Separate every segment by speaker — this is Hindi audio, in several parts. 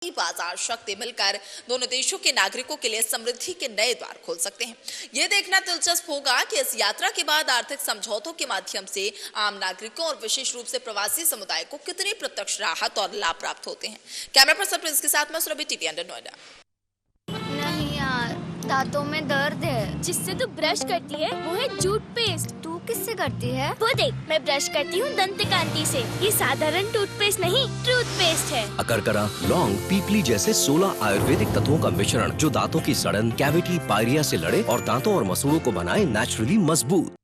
Speaker 1: बाजार शक्ति मिलकर दोनों देशों के नागरिकों के लिए समृद्धि के नए द्वार खोल सकते हैं। ये देखना दिलचस्प होगा कि इस यात्रा के बाद आर्थिक समझौतों के माध्यम से आम नागरिकों और विशेष रूप से प्रवासी समुदाय को कितनी प्रत्यक्ष राहत और लाभ प्राप्त होते हैं। कैमरा पर्सन प्रिंस के साथ मैं सुरभि, टीवी अंडर नोएडा।
Speaker 2: नहीं यार, दांतों में दर्द है।
Speaker 3: जिससे तू ब्रश करती है वो है टूथपेस्ट।
Speaker 2: तू किससे करती है?
Speaker 3: वो देख, मैं ब्रश करती हूँ दंतकांति से। ये साधारण टूथपेस्ट नहीं, टूथपेस्ट है।
Speaker 4: अकरकरा, लौंग, पीपली जैसे 16 आयुर्वेदिक तत्वों का मिश्रण जो दांतों की सड़न, कैविटी, पायरिया से लड़े और दांतों और मसूड़ों को बनाए नेचुरली मजबूत।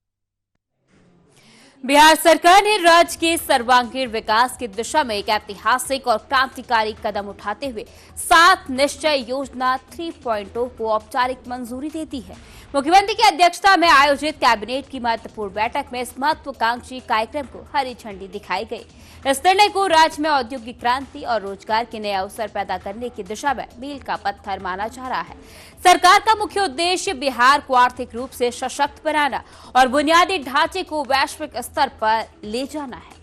Speaker 5: बिहार सरकार ने राज्य के सर्वांगीण विकास की दिशा में एक ऐतिहासिक और क्रांतिकारी कदम उठाते हुए 7 निश्चय योजना 3.0 को औपचारिक मंजूरी दे दी है। मुख्यमंत्री की अध्यक्षता में आयोजित कैबिनेट की महत्वपूर्ण बैठक में इस महत्वाकांक्षी कार्यक्रम को हरी झंडी दिखाई गई। इस निर्णय को राज्य में औद्योगिक क्रांति और रोजगार के नए अवसर पैदा करने की दिशा में मील का पत्थर माना जा रहा है। सरकार का मुख्य उद्देश्य बिहार को आर्थिक रूप से सशक्त बनाना और बुनियादी ढांचे को वैश्विक स्तर पर ले जाना है।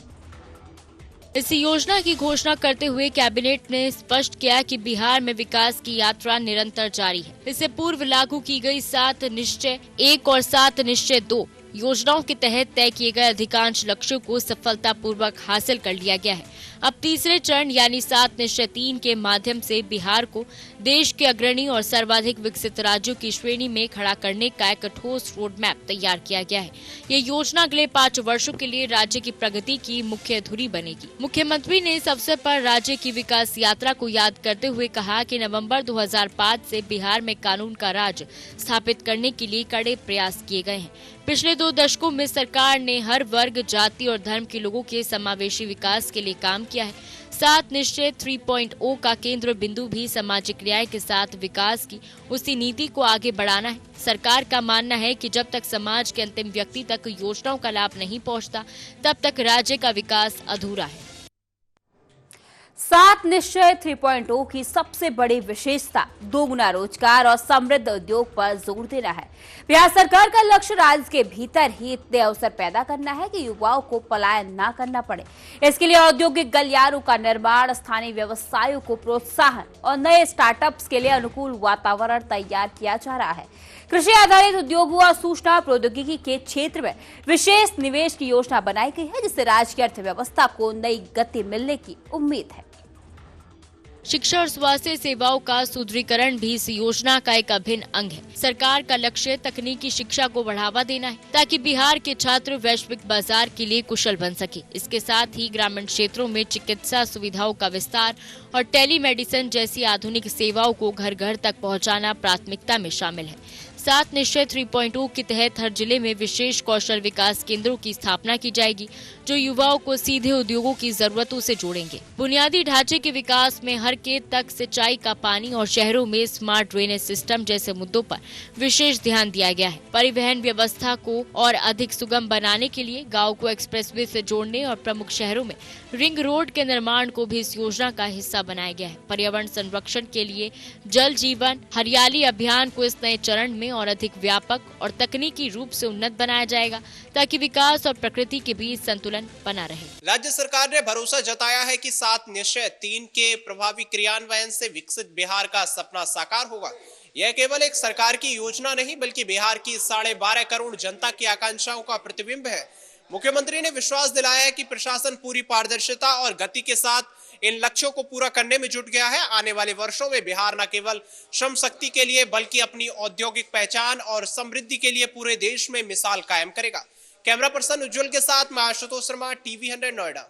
Speaker 6: इस योजना की घोषणा करते हुए कैबिनेट ने स्पष्ट किया कि बिहार में विकास की यात्रा निरंतर जारी है। इससे पूर्व लागू की गई 7 निश्चय 1 और 7 निश्चय 2 योजनाओं के तहत तय किए गए अधिकांश लक्ष्यों को सफलतापूर्वक हासिल कर लिया गया है। अब तीसरे चरण यानी 7 निश्चय 3 के माध्यम से बिहार को देश के अग्रणी और सर्वाधिक विकसित राज्यों की श्रेणी में खड़ा करने का एक ठोस रोड मैप तैयार किया गया है। ये योजना अगले 5 वर्षों के लिए राज्य की प्रगति की मुख्य धुरी बनेगी। मुख्यमंत्री ने इस अवसर पर राज्य की विकास यात्रा को याद करते हुए कहा कि नवंबर 2005 से बिहार में कानून का राज स्थापित करने के लिए कड़े प्रयास किए गए हैं। पिछले 2 दशकों में सरकार ने हर वर्ग, जाति और धर्म के लोगों के समावेशी विकास के लिए काम किया है। 7 निश्चय 3.0 का केंद्र बिंदु भी सामाजिक न्याय के साथ विकास की उसी नीति को आगे बढ़ाना है। सरकार का मानना है कि जब तक समाज के अंतिम व्यक्ति तक योजनाओं का लाभ नहीं पहुंचता, तब तक राज्य का विकास अधूरा है।
Speaker 5: 7 निश्चय 3.0 की सबसे बड़ी विशेषता दोगुना रोजगार और समृद्ध उद्योग पर जोर देना है। बिहार सरकार का लक्ष्य राज्य के भीतर ही इतने अवसर पैदा करना है कि युवाओं को पलायन न करना पड़े। इसके लिए औद्योगिक गलियारों का निर्माण, स्थानीय व्यवसायों को प्रोत्साहन और नए स्टार्टअप्स के लिए अनुकूल वातावरण तैयार किया जा रहा है। कृषि आधारित उद्योगों और सूचना प्रौद्योगिकी के क्षेत्र में विशेष निवेश की योजना बनाई गई है, जिससे राज्य की अर्थव्यवस्था को नई गति मिलने की उम्मीद है।
Speaker 6: शिक्षा और स्वास्थ्य सेवाओं का सुदृढ़ीकरण भी इस योजना का एक अभिन्न अंग है। सरकार का लक्ष्य तकनीकी शिक्षा को बढ़ावा देना है ताकि बिहार के छात्र वैश्विक बाजार के लिए कुशल बन सके। इसके साथ ही ग्रामीण क्षेत्रों में चिकित्सा सुविधाओं का विस्तार और टेलीमेडिसिन जैसी आधुनिक सेवाओं को घर घर तक पहुंचाना प्राथमिकता में शामिल है। 7 निश्चय 3.0 के तहत हर जिले में विशेष कौशल विकास केंद्रों की स्थापना की जाएगी, जो युवाओं को सीधे उद्योगों की जरूरतों से जोड़ेंगे। बुनियादी ढांचे के विकास में हर खेत तक सिंचाई का पानी और शहरों में स्मार्ट ड्रेनेज सिस्टम जैसे मुद्दों पर विशेष ध्यान दिया गया है। परिवहन व्यवस्था को और अधिक सुगम बनाने के लिए गाँव को एक्सप्रेसवे से जोड़ने और प्रमुख शहरों में रिंग रोड के निर्माण को भी इस योजना का हिस्सा बनाया गया है। पर्यावरण संरक्षण के लिए जल जीवन हरियाली अभियान को इस नए चरण में और अधिक व्यापक और तकनीकी रूप से उन्नत बनाया जाएगा, ताकि विकास और प्रकृति के बीच संतुलन बना रहे।
Speaker 7: राज्य सरकार ने भरोसा जताया है कि 7 निश्चय 3 के प्रभावी क्रियान्वयन से विकसित बिहार का सपना साकार होगा। यह केवल एक सरकार की योजना नहीं, बल्कि बिहार की 12.5 करोड़ जनता की आकांक्षाओं का प्रतिबिंब है। मुख्यमंत्री ने विश्वास दिलाया है कि प्रशासन पूरी पारदर्शिता और गति के साथ इन लक्ष्यों को पूरा करने में जुट गया है। आने वाले वर्षों में बिहार न केवल श्रम शक्ति के लिए बल्कि अपनी औद्योगिक पहचान और समृद्धि के लिए पूरे देश में मिसाल कायम करेगा। कैमरा पर्सन उज्जवल के साथ मैं आशुतोष शर्मा, टीवी 100 नोएडा।